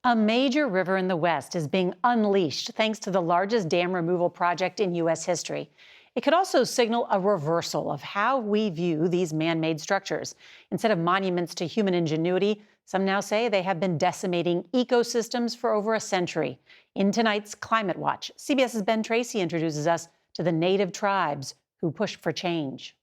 A major river in the West is being unleashed thanks to the largest dam removal project in U.S. history. It could also signal a reversal of how we view these man-made structures. Instead of monuments to human ingenuity, some now say they have been decimating ecosystems for over a century. In tonight's Climate Watch, CBS's Ben Tracy introduces us to the native tribes who push for change.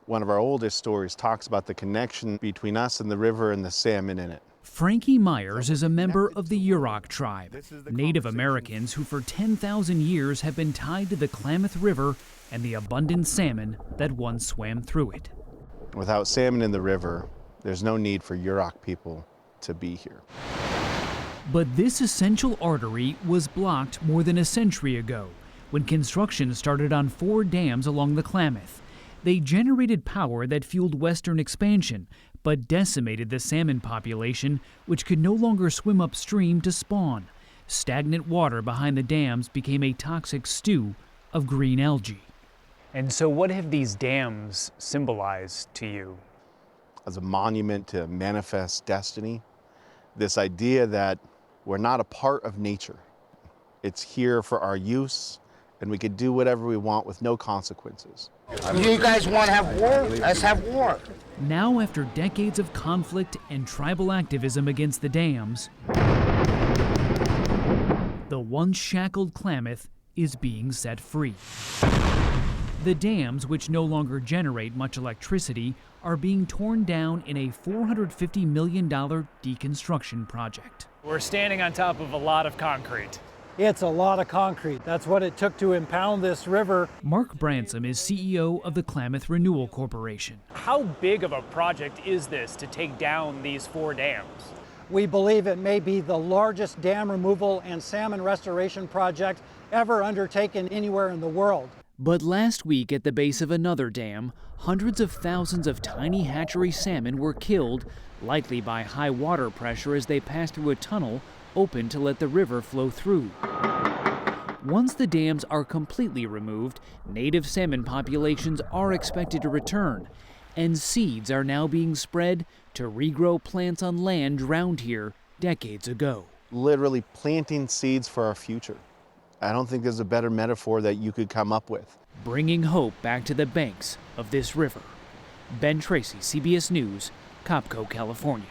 One of our oldest stories talks about the connection between us and the river and the salmon in it. Frankie Myers is a member of the Yurok tribe, Native Americans who for 10,000 years have been tied to the Klamath River and the abundant salmon that once swam through it. Without salmon in the river, there's no need for Yurok people to be here. But this essential artery was blocked more than a century ago when construction started on 4 dams along the Klamath. They generated power that fueled western expansion, but decimated the salmon population, which could no longer swim upstream to spawn. Stagnant water behind the dams became a toxic stew of green algae. And so what have these dams symbolized to you? As a monument to manifest destiny, this idea that we're not a part of nature. It's here for our use, and we could do whatever we want with no consequences. You guys want to have war? Let's have war. Now, after decades of conflict and tribal activism against the dams, the once shackled Klamath is being set free. The dams, which no longer generate much electricity, are being torn down in a $450 million deconstruction project. We're standing on top of a lot of concrete. It's a lot of concrete. That's what it took to impound this river. Mark Bransom is CEO of the Klamath Renewal Corporation. How big of a project is this to take down these 4 dams? We believe it may be the largest dam removal and salmon restoration project ever undertaken anywhere in the world. But last week at the base of another dam, hundreds of thousands of tiny hatchery salmon were killed, likely by high water pressure as they passed through a tunnel open to let the river flow through. Once the dams are completely removed, native salmon populations are expected to return, and seeds are now being spread to regrow plants on land drowned here decades ago. Literally planting seeds for our future. I don't think there's a better metaphor that you could come up with. Bringing hope back to the banks of this river. Ben Tracy, CBS News, Copco, California.